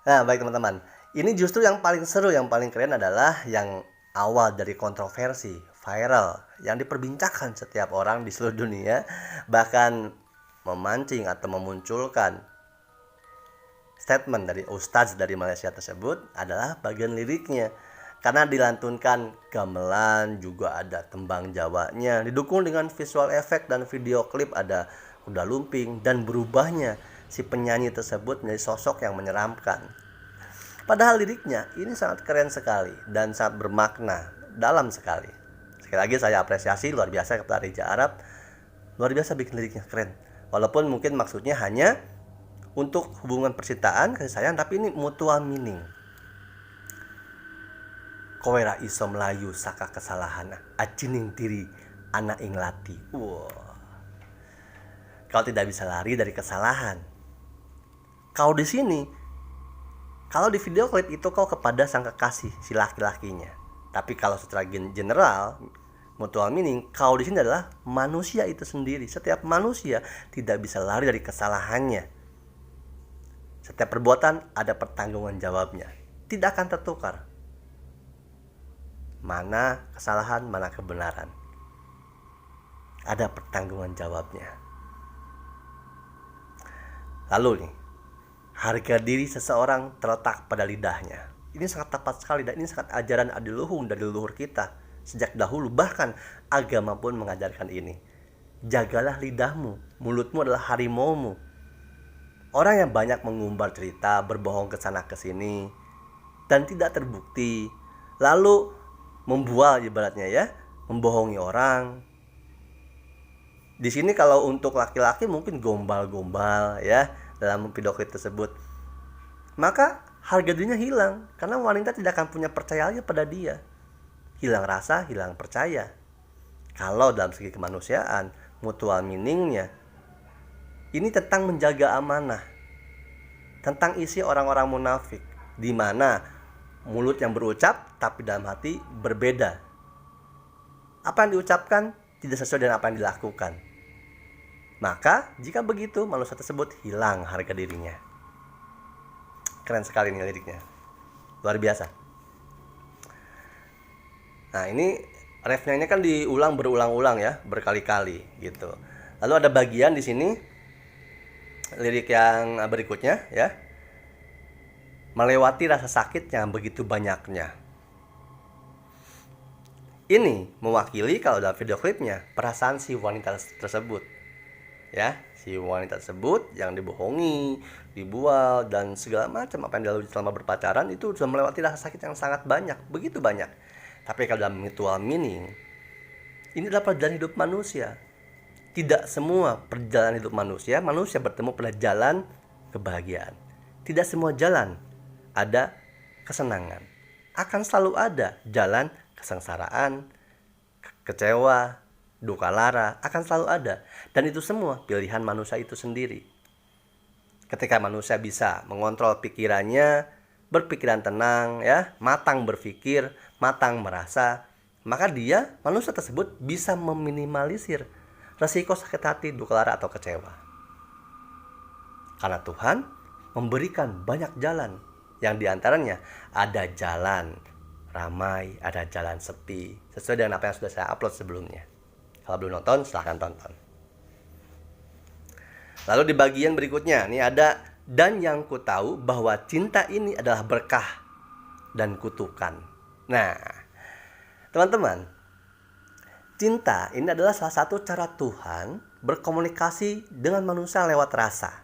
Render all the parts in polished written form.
Nah, baik teman-teman. Ini justru yang paling seru, yang paling keren adalah yang awal dari kontroversi, viral, yang diperbincangkan setiap orang di seluruh dunia, bahkan memancing atau memunculkan statement dari ustadz dari Malaysia tersebut adalah bagian liriknya. Karena dilantunkan gamelan, juga ada tembang Jawanya, didukung dengan visual efek dan video klip, ada kuda lumping, dan berubahnya si penyanyi tersebut menjadi sosok yang menyeramkan. Padahal liriknya ini sangat keren sekali dan sangat bermakna, dalam sekali. Sekali lagi saya apresiasi luar biasa kepada Reza Arab, luar biasa bikin liriknya keren. Walaupun mungkin maksudnya hanya untuk hubungan percintaan, kasih sayang, tapi ini mutual meaning. Kowe ra iso melayu saka kesalahan acining diri anak ing lati. Wow. Kau tidak bisa lari dari kesalahan. Kau di sini, kalau di video klip itu kau kepada sang kekasih si laki-lakinya. Tapi kalau secara general, mutual meaning, kau di sini adalah manusia itu sendiri. Setiap manusia tidak bisa lari dari kesalahannya. Setiap perbuatan ada pertanggungan jawabnya. Tidak akan tertukar. Mana kesalahan, mana kebenaran. Ada pertanggungan jawabnya. Lalu nih, harga diri seseorang terletak pada lidahnya. Ini sangat tepat sekali, dan ini sangat ajaran adiluhung dari leluhur kita sejak dahulu. Bahkan agama pun mengajarkan ini. Jagalah lidahmu, mulutmu adalah harimaumu. Orang yang banyak mengumbar cerita, berbohong ke sana ke sini dan tidak terbukti, lalu membual ibaratnya ya, membohongi orang. Di sini kalau untuk laki-laki mungkin gombal-gombal ya dalam video klip tersebut. Maka harga dirinya hilang karena wanita tidak akan punya percaya lagi pada dia. Hilang rasa, hilang percaya. Kalau dalam segi kemanusiaan, mutual meaningnya ini tentang menjaga amanah. Tentang isi orang-orang munafik, di mana mulut yang berucap tapi dalam hati berbeda. Apa yang diucapkan tidak sesuai dengan apa yang dilakukan. Maka jika begitu manusia tersebut hilang harga dirinya. Keren sekali nih liriknya, luar biasa. Nah ini refnya ini kan diulang berulang-ulang ya, berkali-kali gitu. Lalu ada bagian di sini lirik yang berikutnya ya, melewati rasa sakit yang begitu banyaknya. Ini mewakili kalau dalam video klipnya perasaan si wanita tersebut ya, si wanita tersebut yang dibohongi, dibual dan segala macam apa yang dilalui selama berpacaran itu sudah melewati rasa sakit yang sangat banyak, begitu banyak. Tapi kalau dalam mutual meaning, ini adalah perjalanan hidup manusia. Tidak semua perjalanan hidup manusia bertemu pada jalan kebahagiaan. Tidak semua jalan ada kesenangan. Akan selalu ada jalan kesengsaraan, kecewa, duka lara, akan selalu ada. Dan itu semua pilihan manusia itu sendiri. Ketika manusia bisa mengontrol pikirannya, berpikiran tenang ya, matang berpikir, matang merasa, maka dia, manusia tersebut bisa meminimalisir resiko sakit hati, duka lara atau kecewa. Karena Tuhan memberikan banyak jalan, yang diantaranya ada jalan ramai, ada jalan sepi, sesuai dengan apa yang sudah saya upload sebelumnya. Kalau belum nonton, silahkan tonton. Lalu di bagian berikutnya, ini ada, dan yang ku tahu bahwa cinta ini adalah berkah dan kutukan. Nah, teman-teman, cinta ini adalah salah satu cara Tuhan berkomunikasi dengan manusia lewat rasa.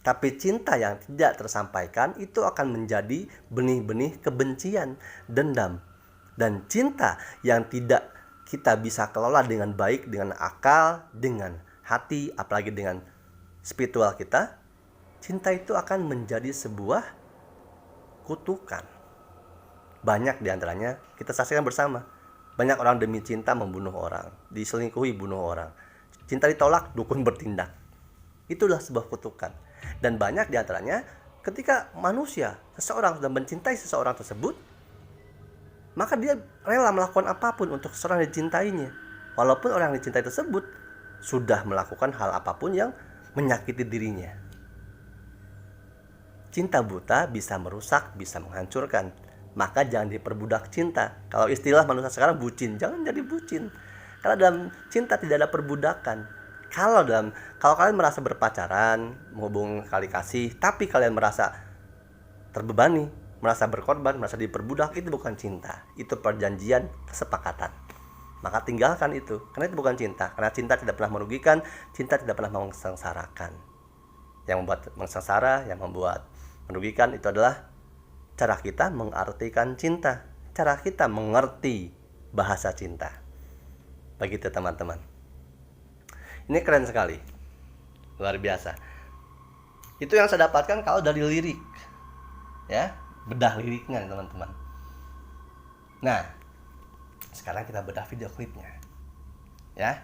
Tapi cinta yang tidak tersampaikan itu akan menjadi benih-benih kebencian, dendam. Dan cinta yang tidak kita bisa kelola dengan baik, dengan akal, dengan hati, apalagi dengan spiritual kita, cinta itu akan menjadi sebuah kutukan. Banyak diantaranya kita saksikan bersama. Banyak orang demi cinta membunuh orang, diselingkuhi, bunuh orang. Cinta ditolak, dukun bertindak. Itulah sebuah kutukan. Dan banyak diantaranya ketika manusia, seseorang sudah mencintai seseorang tersebut, maka dia rela melakukan apapun untuk seseorang yang dicintainya. Walaupun orang yang dicintai tersebut sudah melakukan hal apapun yang menyakiti dirinya. Cinta buta bisa merusak, bisa menghancurkan. Maka jangan diperbudak cinta. Kalau istilah manusia sekarang bucin, jangan jadi bucin. Karena dalam cinta tidak ada perbudakan. Kalau kalian merasa berpacaran, menghubung kali kasih, tapi kalian merasa terbebani, merasa berkorban, merasa diperbudak, itu bukan cinta. Itu perjanjian, kesepakatan. Maka tinggalkan itu, karena itu bukan cinta. Karena cinta tidak pernah merugikan, cinta tidak pernah mensengsarakan. Yang membuat mensengsara, yang membuat merugikan itu adalah cara kita mengartikan cinta, cara kita mengerti bahasa cinta. Begitu teman-teman. Ini keren sekali, luar biasa. Itu yang saya dapatkan kalau dari lirik, ya, bedah liriknya teman-teman. Nah, sekarang kita bedah video klipnya, ya.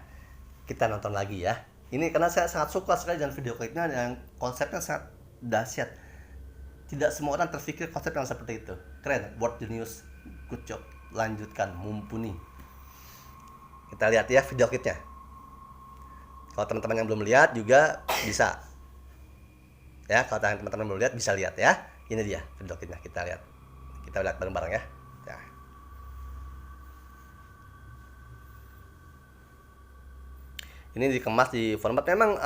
Kita nonton lagi ya. Ini karena saya sangat suka sekali dengan video klipnya yang konsepnya sangat dahsyat. Tidak semua orang terpikir konsep yang seperti itu. Keren, world genius, good job. Lanjutkan, mumpuni. Kita lihat ya video klipnya. Kalau teman-teman yang belum lihat juga bisa. Ya, kalau teman-teman belum lihat bisa lihat ya. Ini dia video klipnya, kita lihat. Kita lihat bareng-bareng ya. Ya. Ini dikemas di format memang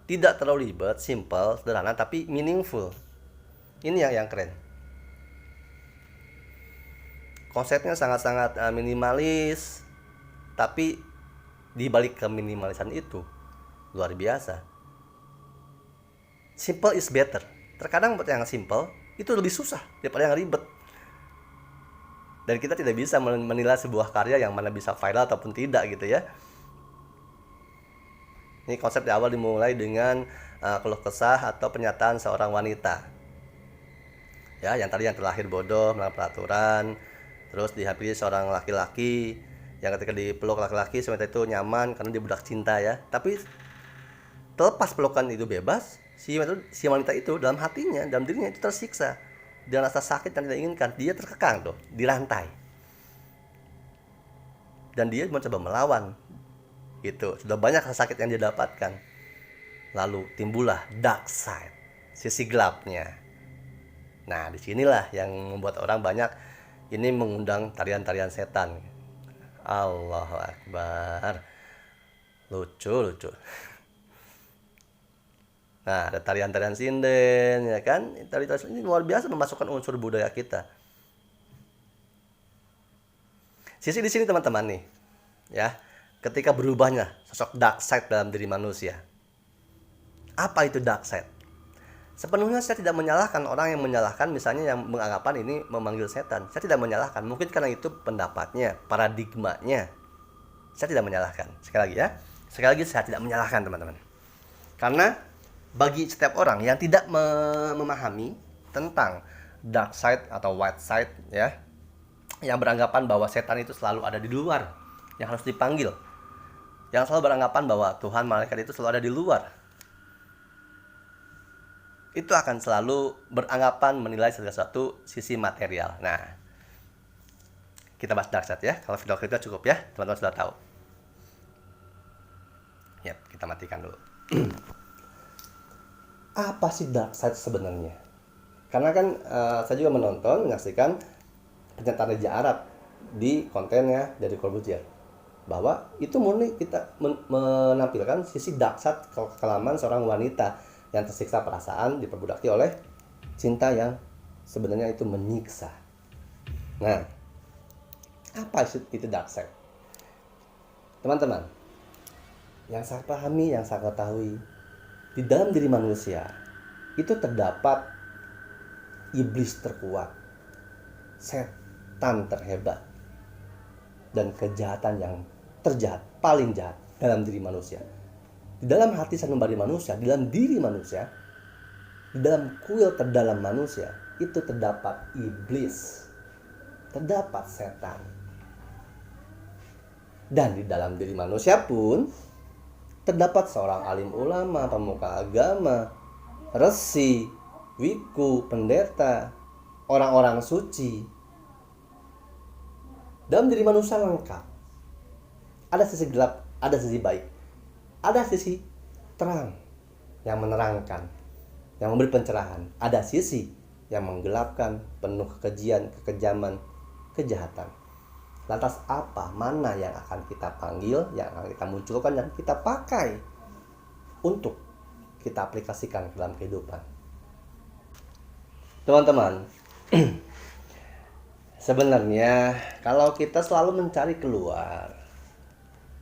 tidak terlalu ribet, simple, sederhana, tapi meaningful. Ini yang keren. Konsepnya sangat-sangat minimalis, tapi di balik keminimalisan itu luar biasa. Simple is better. Terkadang buat yang simple itu lebih susah daripada yang ribet. Dan kita tidak bisa menilai sebuah karya yang mana bisa viral ataupun tidak gitu ya. Ini konsep di awal dimulai dengan keluh kesah atau pernyataan seorang wanita. Ya, yang terlahir bodoh, melanggar peraturan, terus dihampiri seorang laki-laki yang ketika dipeluk laki-laki wanita itu nyaman karena dia budak cinta ya. Tapi terlepas pelukan itu bebas, si wanita itu dalam hatinya, dalam dirinya itu tersiksa. Dia rasa sakit yang tidak inginkan, dia terkekang tuh di rantai. Dan dia mencoba melawan. Gitu, sudah banyak rasa sakit yang dia dapatkan. Lalu timbullah dark side, sisi gelapnya. Nah, disinilah yang membuat orang banyak ini mengundang tarian-tarian setan. Allahu Akbar. Lucu. Nah, ada tarian-tarian sinden, ya kan? Tarian ini luar biasa memasukkan unsur budaya kita. Sisi di sini teman-teman nih, ya. Ketika berubahnya sosok dark side dalam diri manusia. Apa itu dark side? Sepenuhnya saya tidak menyalahkan orang yang menyalahkan, misalnya yang menganggapan ini memanggil setan. Saya tidak menyalahkan, mungkin karena itu pendapatnya, paradigmanya. Saya tidak menyalahkan. Sekali lagi saya tidak menyalahkan teman-teman. Karena bagi setiap orang yang tidak memahami tentang dark side atau white side ya, yang beranggapan bahwa setan itu selalu ada di luar, yang harus dipanggil, yang selalu beranggapan bahwa Tuhan, malaikat itu selalu ada di luar, itu akan selalu beranggapan menilai segala sesuatu sisi material. Nah, kita bahas dark side ya. Kalau video kita cukup ya, teman-teman sudah tahu. Ya, kita matikan dulu. Apa sih dark side sebenarnya? Karena kan saya juga menyaksikan pernyataan Raja Arab di kontennya dari Corbuzier, bahwa itu murni kita menampilkan sisi dark side kekelaman seorang wanita yang tersiksa perasaan, diperbudaki oleh cinta yang sebenarnya itu menyiksa. Nah, apa itu dark side? Teman-teman, yang saya pahami, yang saya ketahui, di dalam diri manusia itu terdapat iblis terkuat, setan terhebat, dan kejahatan yang terjahat, paling jahat dalam diri manusia. Di dalam hati sanubari manusia, di dalam diri manusia, di dalam kuil terdalam manusia, itu terdapat iblis, terdapat setan. Dan di dalam diri manusia pun terdapat seorang alim ulama, pemuka agama, resi, wiku, pendeta, orang-orang suci. Dalam diri manusia lengkap. Ada sisi gelap, ada sisi baik, ada sisi terang yang menerangkan. yang memberi pencerahan. Ada sisi yang menggelapkan, penuh kekejian, kekejaman, kejahatan. Lantas apa, mana yang akan kita panggil, yang akan kita munculkan, yang kita pakai untuk kita aplikasikan dalam kehidupan? Teman-teman, sebenarnya kalau kita selalu mencari keluar,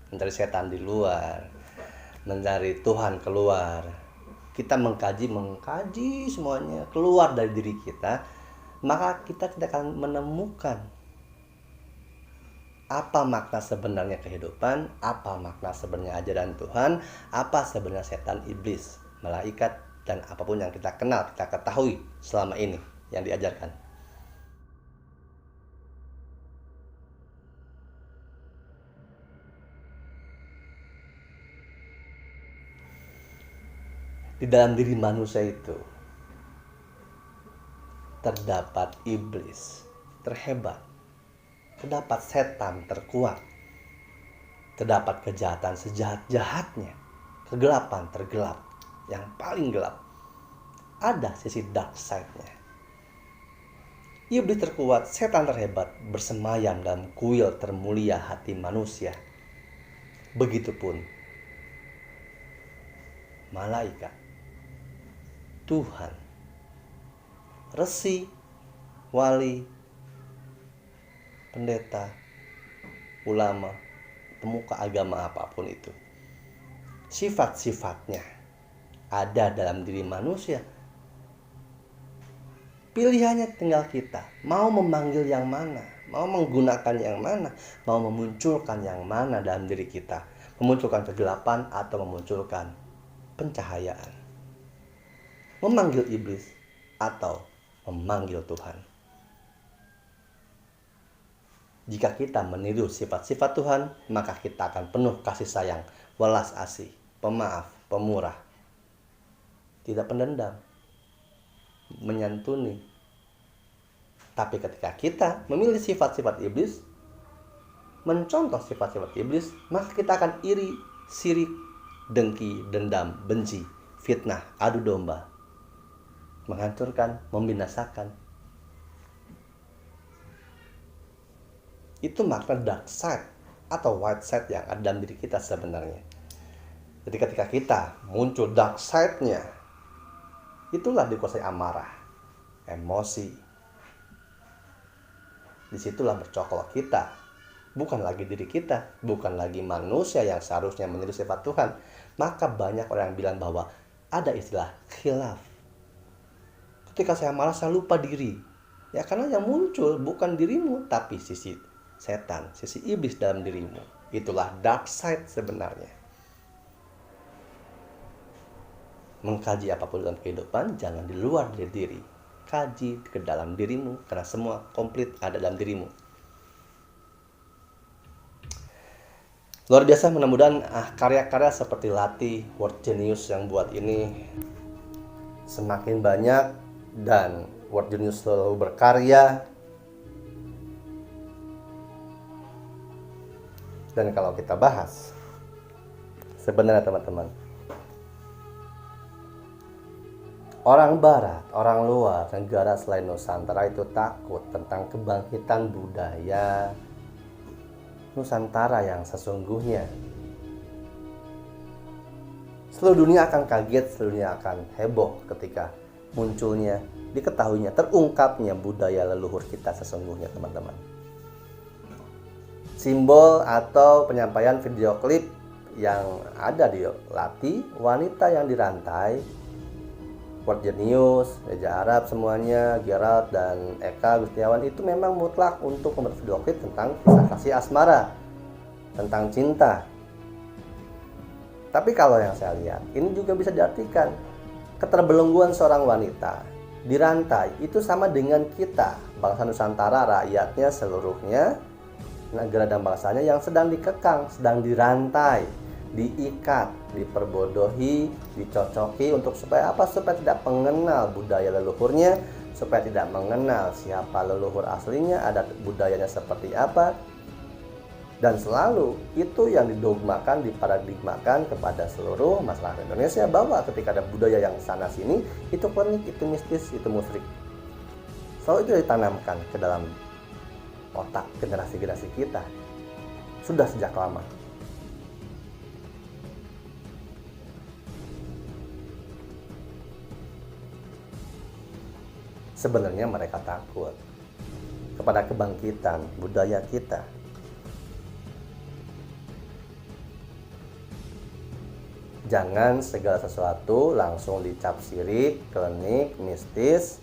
mencari setan di luar, mencari Tuhan keluar, kita mengkaji semuanya keluar dari diri kita, maka kita tidak akan menemukan apa makna sebenarnya kehidupan, apa makna sebenarnya ajaran Tuhan, apa sebenarnya setan, iblis, malaikat, dan apapun yang kita kenal, kita ketahui selama ini yang diajarkan. Di dalam diri manusia itu terdapat iblis terhebat, terdapat setan terkuat, terdapat kejahatan sejahat-jahatnya, kegelapan tergelap, yang paling gelap. Ada sisi dark side-nya. Iblis terkuat, setan terhebat bersemayam dalam kuil termulia hati manusia. Begitupun malaikat, Tuhan, resi, wali, pendeta, ulama, pemuka agama apapun itu. Sifat-sifatnya ada dalam diri manusia. Pilihannya tinggal kita, mau memanggil yang mana, mau menggunakan yang mana, mau memunculkan yang mana dalam diri kita, memunculkan kegelapan atau memunculkan pencahayaan, memanggil iblis atau memanggil Tuhan. Jika kita meniru sifat-sifat Tuhan, maka kita akan penuh kasih sayang, welas asih, pemaaf, pemurah, tidak pendendam, menyantuni. Tapi ketika kita memilih sifat-sifat iblis, mencontoh sifat-sifat iblis, maka kita akan iri, sirik, dengki, dendam, benci, fitnah, adu domba, menghancurkan, membinasakan. Itu makna dark side atau white side yang ada dalam diri kita sebenarnya. Jadi ketika kita muncul dark side-nya, itulah dikuasai amarah, emosi. Disitulah bercokol kita, bukan lagi diri kita, bukan lagi manusia yang seharusnya meniru sifat Tuhan. Maka banyak orang yang bilang bahwa ada istilah khilaf. Ketika saya marah, saya lupa diri. Ya karena yang muncul bukan dirimu, tapi sisi setan, sisi iblis dalam dirimu. Itulah dark side sebenarnya. Mengkaji apapun dalam kehidupan, jangan di luar dari diri. Kaji ke dalam dirimu, karena semua komplit ada dalam dirimu. Luar biasa, mudah-mudahan karya-karya seperti Lati, Word Genius yang buat ini semakin banyak, dan Word Genius selalu berkarya. Dan kalau kita bahas, sebenarnya teman-teman, orang barat, orang luar, negara selain Nusantara itu takut tentang kebangkitan budaya Nusantara yang sesungguhnya. Seluruh dunia akan kaget, seluruh dunia akan heboh ketika munculnya, diketahuinya, terungkapnya budaya leluhur kita sesungguhnya, teman-teman. Simbol atau penyampaian video klip yang ada di Lati, wanita yang dirantai, Word Genius, Reja Arab semuanya, Gerald dan Eka Gustiawan itu memang mutlak untuk membuat video klip tentang kisah kasih asmara, tentang cinta. Tapi kalau yang saya lihat, ini juga bisa diartikan keterbelengguan seorang wanita dirantai itu sama dengan kita, bangsa Nusantara, rakyatnya seluruhnya, negara dan bangsanya yang sedang dikekang, sedang dirantai, diikat, diperbodohi, dicocoki untuk supaya apa? Supaya tidak mengenal budaya leluhurnya, supaya tidak mengenal siapa leluhur aslinya, adat budayanya seperti apa. Dan selalu itu yang didogmakan, diparadigmakan kepada seluruh masyarakat Indonesia, bahwa ketika ada budaya yang sana sini, itu klinik, itu mistis, itu musyrik. Selalu itu ditanamkan ke dalam otak generasi-generasi kita. Sudah sejak lama. Sebenarnya mereka takut kepada kebangkitan budaya kita. Jangan segala sesuatu langsung dicap sirik, klinik, mistis,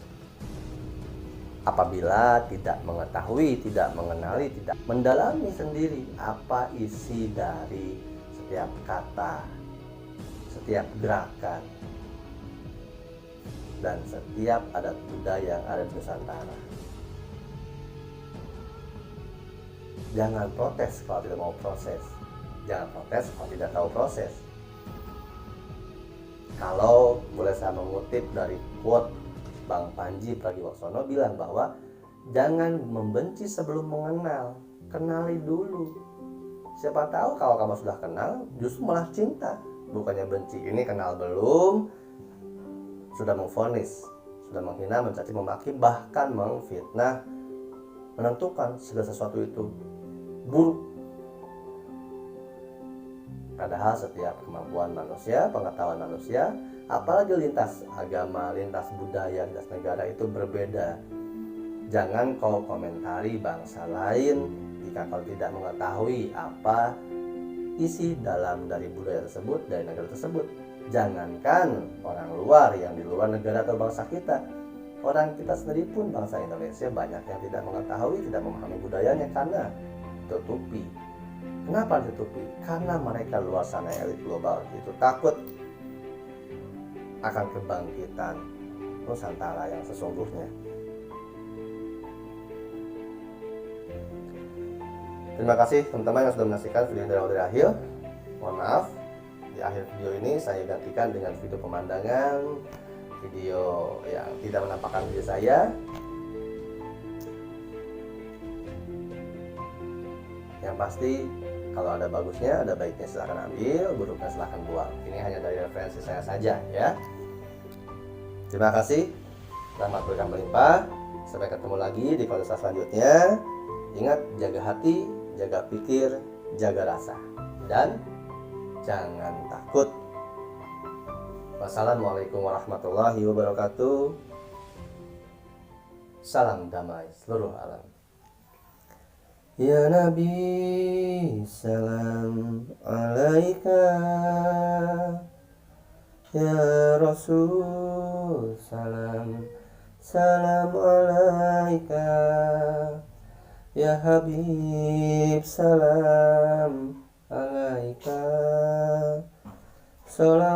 apabila tidak mengetahui, tidak mengenali, tidak mendalami sendiri apa isi dari setiap kata, setiap gerakan, dan setiap adat budaya yang ada di Nusantara. Jangan protes kalau tidak mau proses. Jangan protes kalau tidak tahu proses. Kalau boleh saya mengutip dari quote Bang Panji Pragiwaksono bilang bahwa jangan membenci sebelum mengenal, kenali dulu. Siapa tahu kalau kamu sudah kenal, justru malah cinta, bukannya benci. Ini kenal belum, sudah memvonis, sudah menghina, mencaci, memaki, bahkan memfitnah, menentukan segala sesuatu itu buruk. Padahal setiap kemampuan manusia, pengetahuan manusia, apalagi lintas agama, lintas budaya, lintas negara itu berbeda. Jangan kau komentari bangsa lain jika kau tidak mengetahui apa isi dalam dari budaya tersebut, dari negara tersebut. Jangankan orang luar yang di luar negara atau bangsa kita, orang kita sendiri pun, bangsa Indonesia, banyak yang tidak mengetahui, tidak memahami budayanya karena tutupi. Kenapa ditutupi? Karena mereka luar sana, elit global itu takut akan kebangkitan Nusantara yang sesungguhnya. Terima kasih teman-teman yang sudah menyaksikan video dari awal dari akhir. Mohon maaf, di akhir video ini saya gantikan dengan video pemandangan, video yang tidak menampakkan diri saya. Yang pasti kalau ada bagusnya, ada baiknya silahkan ambil, buruknya silahkan buang. Ini hanya dari referensi saya saja ya. Terima kasih. Selamat berkah melimpah. Sampai ketemu lagi di konten selanjutnya. Ingat, jaga hati, jaga pikir, jaga rasa. Dan jangan takut. Wassalamualaikum warahmatullahi wabarakatuh. Salam damai seluruh alam. Ya Nabi, salam alaika. Ya Rasul, salam alaika. Ya Habib, salam alaika. Salam